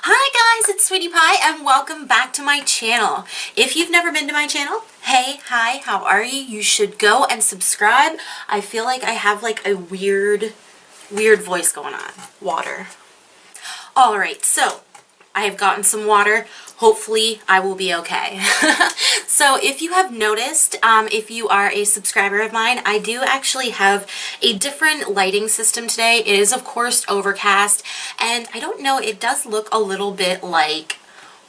Hi guys, it's Sweetie Pie and welcome back to my channel. If you've never been to my channel, hey, hi, how are you? You should go and subscribe. I feel like I have like a weird voice going on. Water. Alright, so I have gotten some water. Hopefully I will be okay. So if you have noticed, if you are a subscriber of mine, I do actually have a different lighting system today. It is of course overcast, and I don't know, it does look a little bit like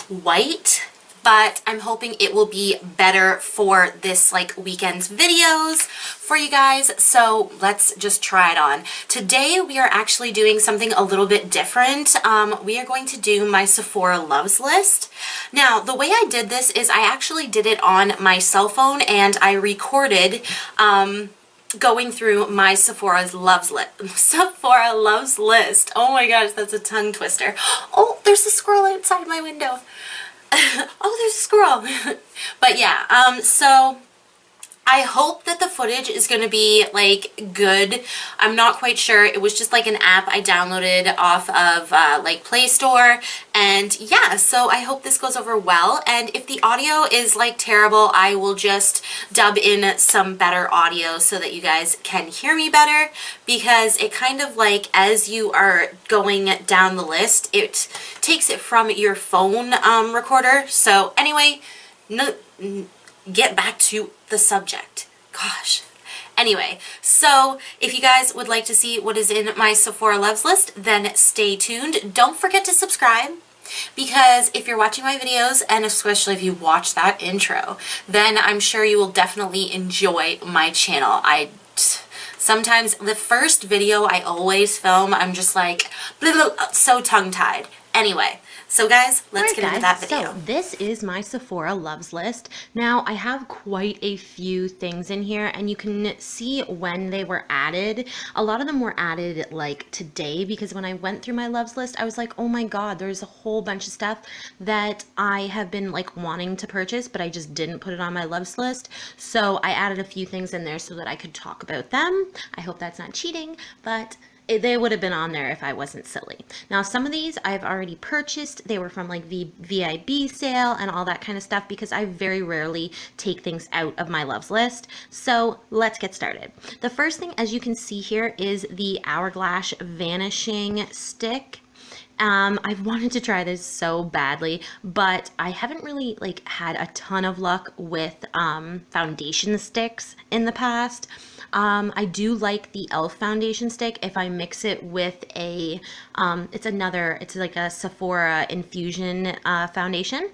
white, but I'm hoping it will be better for this like weekend's videos for you guys. So let's just try it on. Today we are actually doing something a little bit different. We are going to do my Sephora Loves list. Now the way I did this is I actually did it on my cell phone and I recorded going through my Sephora Loves list. Oh my gosh, that's a tongue twister. Oh, there's a squirrel outside my window. Oh, there's a squirrel. But yeah, so I hope that the footage is going to be like good. I'm not quite sure. It was just like an app I downloaded off of like Play Store, and yeah, so I hope this goes over well. And if the audio is like terrible, I will just dub in some better audio so that you guys can hear me better, because it kind of like, as you are going down the list, it takes it from your phone recorder. So anyway, get back to the subject. Gosh. Anyway, so if you guys would like to see what is in my Sephora Loves list, then stay tuned. Don't forget to subscribe, because if you're watching my videos, and especially if you watch that intro, then I'm sure you will definitely enjoy my channel. Sometimes the first video I always film, I'm just like so tongue-tied. Anyway, so guys, let's get into that video. So this is my Sephora Loves list. Now I have quite a few things in here, and you can see when they were added. A lot of them were added like today, because when I went through my Loves list, I was like, oh my god, there's a whole bunch of stuff that I have been like wanting to purchase, but I just didn't put it on my Loves list. So I added a few things in there so that I could talk about them. I hope that's not cheating, but they would have been on there if I wasn't silly. Now, some of these I've already purchased. They were from like VIB sale and all that kind of stuff, because I very rarely take things out of my Loves list. So let's get started. The first thing, as you can see here, is the Hourglass Vanishing Stick. I've wanted to try this so badly, but I haven't really like had a ton of luck with foundation sticks in the past. I do like the e.l.f. foundation stick if I mix it with a, it's like a Sephora Infusion foundation.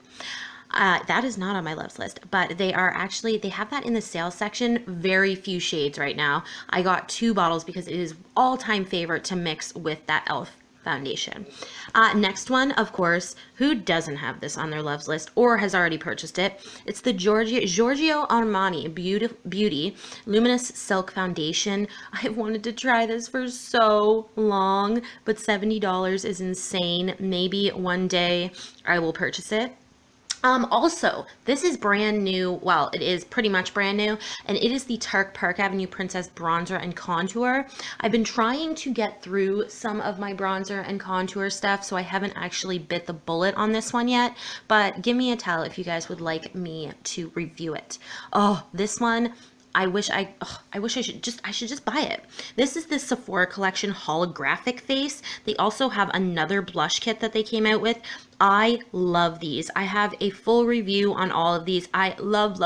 That is not on my Loves list, but they have that in the sales section. Very few shades right now. I got 2 bottles because it is all-time favorite to mix with that e.l.f. foundation. Next one, of course, who doesn't have this on their Loves list or has already purchased it? It's the Giorgio Armani Beauty Luminous Silk Foundation. I've wanted to try this for so long, but $70 is insane. Maybe one day I will purchase it. Also, this is brand new. Well, it is pretty much brand new, and it is the Tarte Park Avenue Princess Bronzer and Contour. I've been trying to get through some of my bronzer and contour stuff, so I haven't actually bit the bullet on this one yet, but give me a tell if you guys would like me to review it. Oh, this one, I should just buy it. This is the Sephora Collection Holographic Face. They also have another blush kit that they came out with. I love these. I have a full review on all of these. I love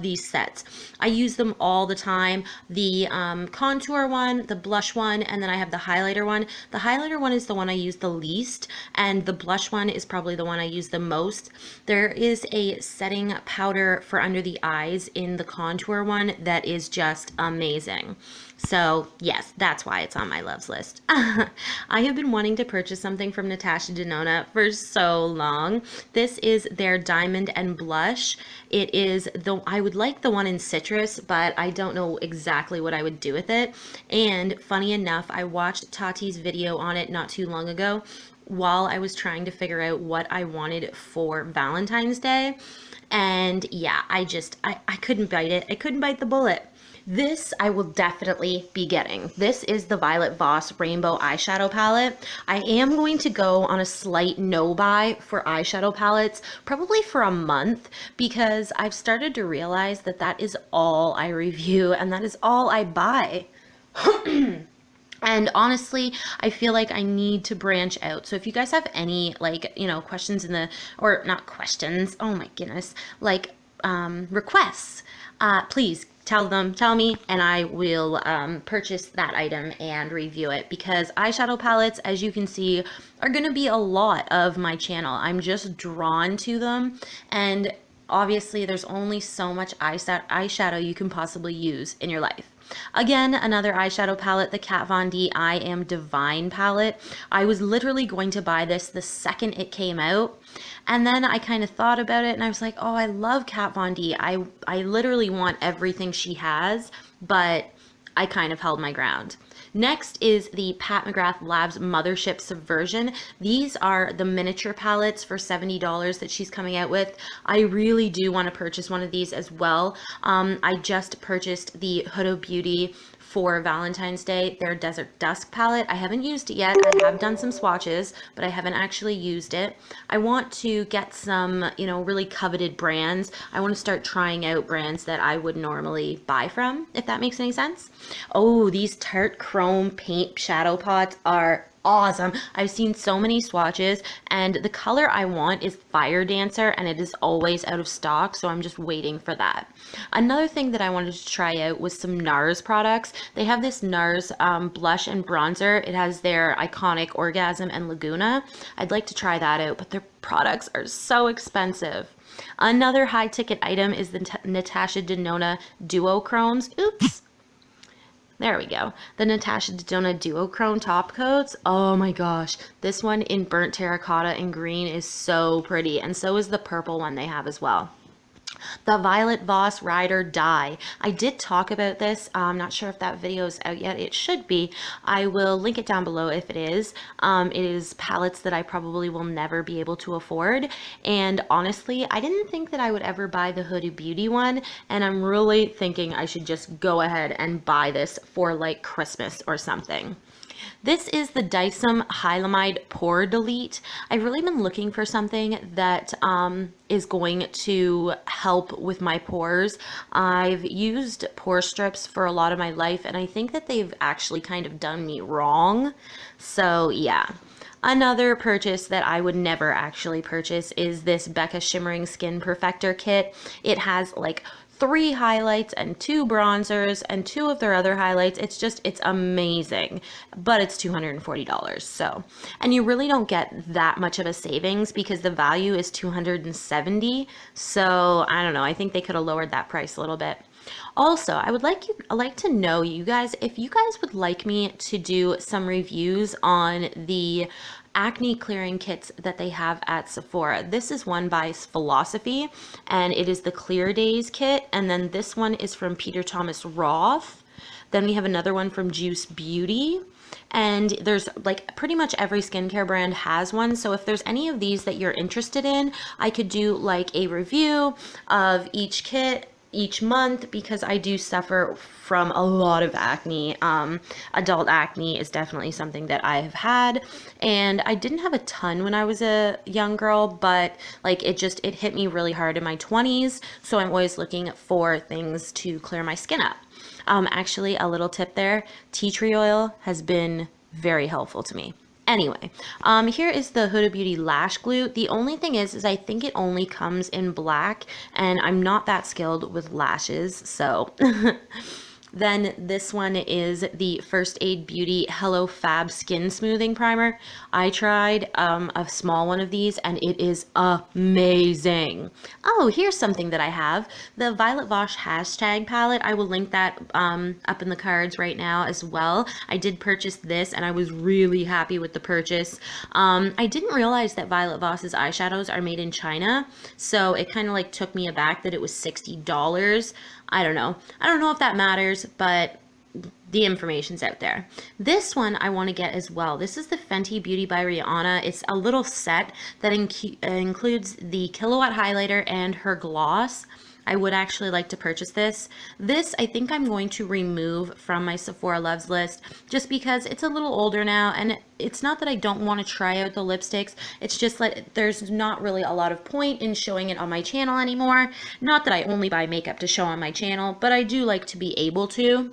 these sets. I use them all the time. The contour one, the blush one, and then I have the highlighter one. The highlighter one is the one I use the least, and the blush one is probably the one I use the most. There is a setting powder for under the eyes in the contour one that is just amazing. So yes, that's why it's on my Loves list. I have been wanting to purchase something from Natasha Denona for so long. This is their Diamond and Blush. It is I would like the one in citrus, but I don't know exactly what I would do with it. And funny enough, I watched Tati's video on it not too long ago while I was trying to figure out what I wanted for Valentine's Day. And yeah, I couldn't bite it. I couldn't bite the bullet. This I will definitely be getting. This is the Violet Voss Rainbow Eyeshadow Palette. I am going to go on a slight no-buy for eyeshadow palettes, probably for a month, because I've started to realize that that is all I review and that is all I buy. And honestly, I feel like I need to branch out. So if you guys have any, like, you know, questions in the, or not questions, oh my goodness, like requests, please tell me, and I will purchase that item and review it, because eyeshadow palettes, as you can see, are going to be a lot of my channel. I'm just drawn to them, and obviously there's only so much eyeshadow you can possibly use in your life. Again, another eyeshadow palette, the Kat Von D I Am Divine palette. I was literally going to buy this the second it came out, and then I kind of thought about it and I was like, oh, I love Kat Von D. I literally want everything she has, but I kind of held my ground. Next is the Pat McGrath Labs Mothership Subversion. These are the miniature palettes for $70 that she's coming out with. I really do want to purchase one of these as well. I just purchased the Huda Beauty for Valentine's Day, their Desert Dusk palette. I haven't used it yet. I have done some swatches, but I haven't actually used it. I want to get some, you know, really coveted brands. I want to start trying out brands that I would normally buy from, if that makes any sense. Oh, these Tarte Chrome paint shadow pots are awesome. I've seen so many swatches, and the color I want is Fire Dancer, and it is always out of stock, so I'm just waiting for that. Another thing that I wanted to try out was some NARS products. They have this NARS blush and bronzer. It has their iconic Orgasm and Laguna. I'd like to try that out, but their products are so expensive. Another high ticket item is the Natasha Denona Duochromes. Oops. There we go. The Natasha Denona Duochrome top coats. Oh my gosh. This one in burnt terracotta and green is so pretty. And so is the purple one they have as well. The Violet Voss Ride or Die. I did talk about this. I'm not sure if that video is out yet. It should be. I will link it down below if it is. It is palettes that I probably will never be able to afford. And honestly, I didn't think that I would ever buy the Huda Beauty one. And I'm really thinking I should just go ahead and buy this for like Christmas or something. This is the Dysum Hylamide Pore Delete. I've really been looking for something that is going to help with my pores. I've used pore strips for a lot of my life, and I think that they've actually kind of done me wrong. So yeah. Another purchase that I would never actually purchase is this Becca Shimmering Skin Perfector Kit. It has like 3 highlights and 2 bronzers and 2 of their other highlights. It's amazing, but it's $240. So, and you really don't get that much of a savings because the value is $270. So I don't know. I think they could have lowered that price a little bit. Also, I'd like to know, you guys, if you guys would like me to do some reviews on the acne clearing kits that they have at Sephora. This is one by Philosophy, and it is the Clear Days kit, and then this one is from Peter Thomas Roth. Then we have another one from Juice Beauty, and there's like pretty much every skincare brand has one. So if there's any of these that you're interested in, I could do like a review of each kit each month, because I do suffer from a lot of acne. Adult acne is definitely something that I have had, and I didn't have a ton when I was a young girl, but like it hit me really hard in my 20s, so I'm always looking for things to clear my skin up. Actually, a little tip there, tea tree oil has been very helpful to me. Anyway, here is the Huda Beauty Lash Glue. The only thing is I think it only comes in black, and I'm not that skilled with lashes, so Then this one is the First Aid Beauty Hello Fab Skin Smoothing Primer. I tried a small one of these and it is amazing. Oh, here's something that I have. The Violet Voss hashtag palette. I will link that up in the cards right now as well. I did purchase this and I was really happy with the purchase. I didn't realize that Violet Voss's eyeshadows are made in China, so it kind of like took me aback that it was $60. I don't know if that matters, but the information's out there. This one I want to get as well. This is the Fenty Beauty by Rihanna. It's a little set that includes the Killawatt highlighter and her gloss. I would actually like to purchase this. This, I think I'm going to remove from my Sephora Loves list just because it's a little older now, and it's not that I don't want to try out the lipsticks. It's just that there's not really a lot of point in showing it on my channel anymore. Not that I only buy makeup to show on my channel, but I do like to be able to.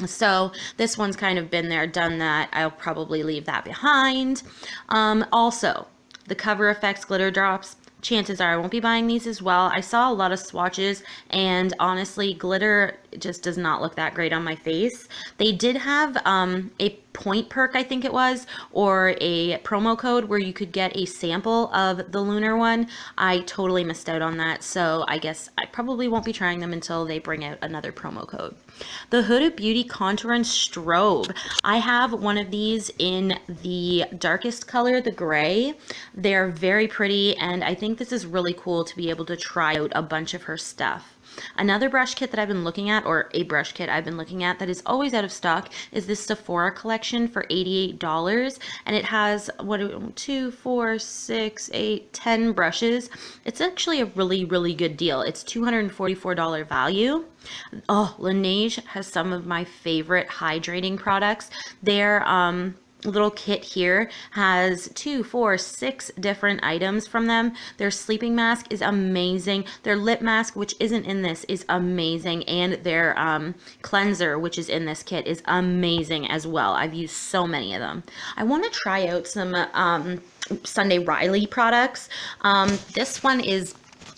So this one's kind of been there, done that. I'll probably leave that behind. Also, the Cover FX glitter drops. Chances are I won't be buying these as well. I saw a lot of swatches, and honestly, glitter just does not look that great on my face. They did have a point perk, I think it was, or a promo code where you could get a sample of the lunar one. I totally missed out on that, so I guess I probably won't be trying them until they bring out another promo code. The Huda Beauty Contour and Strobe. I have one of these in the darkest color, the gray. They're very pretty, and I think this is really cool to be able to try out a bunch of her stuff. Another brush kit that I've been looking at, or a brush kit I've been looking at that is always out of stock, is this Sephora collection for $88, and it has 10 brushes. It's actually a really good deal. It's $244 value. Oh, Laneige has some of my favorite hydrating products. Their little kit here has 6 different items from them. Their sleeping mask is amazing. Their lip mask, which isn't in this, is amazing. And their cleanser, which is in this kit, is amazing as well. I've used so many of them. I want to try out some Sunday Riley products. This one is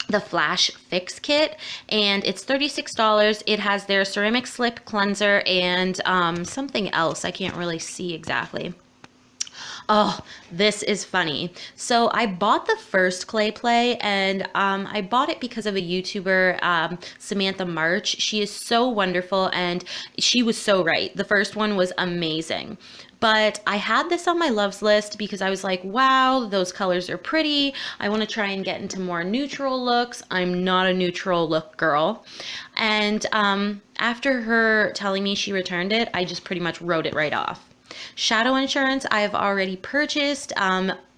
the Flash Fix Kit, and it's $36. It has their ceramic slip cleanser and something else. I can't really see exactly. Oh, this is funny. So I bought the first Clay Play, and I bought it because of a YouTuber, Samantha March. She is so wonderful, and she was so right. The first one was amazing. But I had this on my loves list because I was like, wow, those colors are pretty. I want to try and get into more neutral looks. I'm not a neutral look girl. And after her telling me she returned it, I just pretty much wrote it right off. Shadow Insurance, I have already purchased.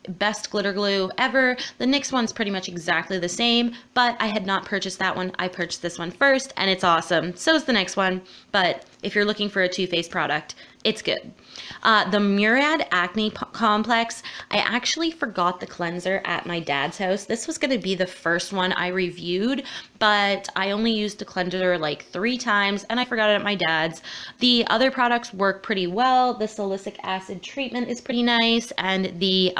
Best glitter glue ever. The NYX one's pretty much exactly the same, but I had not purchased that one. I purchased this one first, and it's awesome. So is the next one, but if you're looking for a Too Faced product, it's good. The Murad Acne Complex, I actually forgot the cleanser at my dad's house. This was going to be the first one I reviewed, but I only used the cleanser like 3 times, and I forgot it at my dad's. The other products work pretty well. The salicylic acid treatment is pretty nice, and the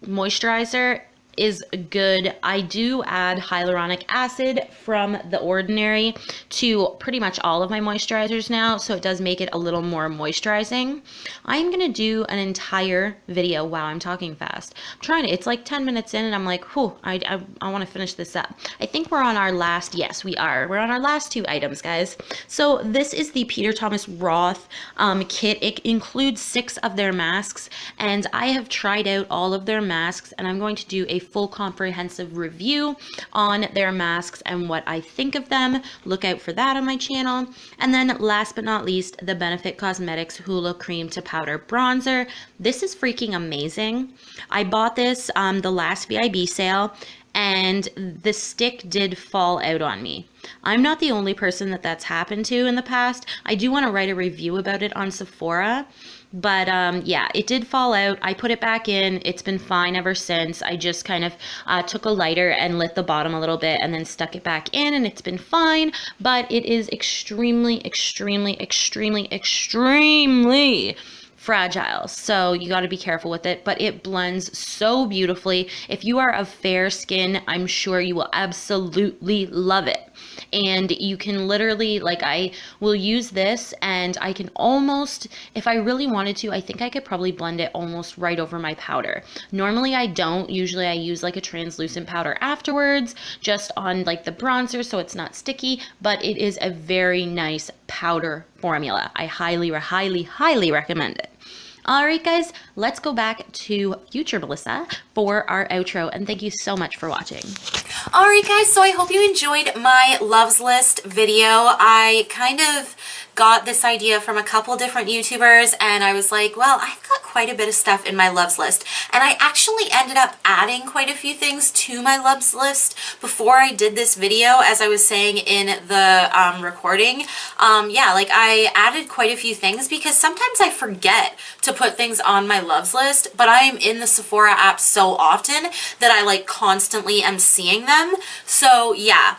moisturizer is good. I do add hyaluronic acid from The Ordinary to pretty much all of my moisturizers now, so it does make it a little more moisturizing. I'm going to do an entire video. Wow, I'm talking fast. I'm trying to, it's like 10 minutes in and I'm like, whew, I want to finish this up. I think we're on our last, yes, we are. We're on our last 2 items, guys. So this is the Peter Thomas Roth kit. It includes 6 of their masks, and I have tried out all of their masks, and I'm going to do a full comprehensive review on their masks and what I think of them. Look out for that on my channel. And then last but not least, the Benefit Cosmetics Holo Cream to Powder Bronzer. This is freaking amazing. I bought this the last VIB sale, and the stick did fall out on me. I'm not the only person that's happened to in the past. I do want to write a review about it on Sephora. But yeah, it did fall out. I put it back in. It's been fine ever since. I just kind of took a lighter and lit the bottom a little bit and then stuck it back in, and it's been fine. But it is extremely fragile, so you got to be careful with it, but it blends so beautifully. If you are of fair skin, I'm sure you will absolutely love it. And you can literally, like, I will use this, and I can almost, if I really wanted to, I think I could probably blend it almost right over my powder. Normally I don't. Usually I use like a translucent powder afterwards, just on like the bronzer so it's not sticky, but it is a very nice powder formula. I highly recommend it. All right, guys, let's go back to future Melissa for our outro, and thank you so much for watching. All right, guys, so I hope you enjoyed my loves list video. I kind of got this idea from a couple different YouTubers, and I was like, well, I've got quite a bit of stuff in my loves list. And I actually ended up adding quite a few things to my loves list before I did this video, as I was saying in the recording. Yeah, like I added quite a few things because sometimes I forget to put things on my loves list, but I am in the Sephora app so often that I like constantly am seeing them. So yeah,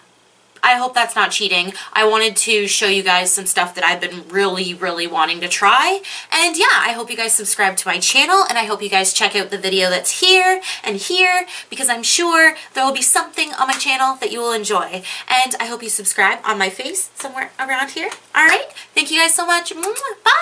I hope that's not cheating. I wanted to show you guys some stuff that I've been really, really wanting to try. And yeah, I hope you guys subscribe to my channel, and I hope you guys check out the video that's here and here, because I'm sure there will be something on my channel that you will enjoy. And I hope you subscribe on my face somewhere around here. All right? Thank you guys so much. Bye!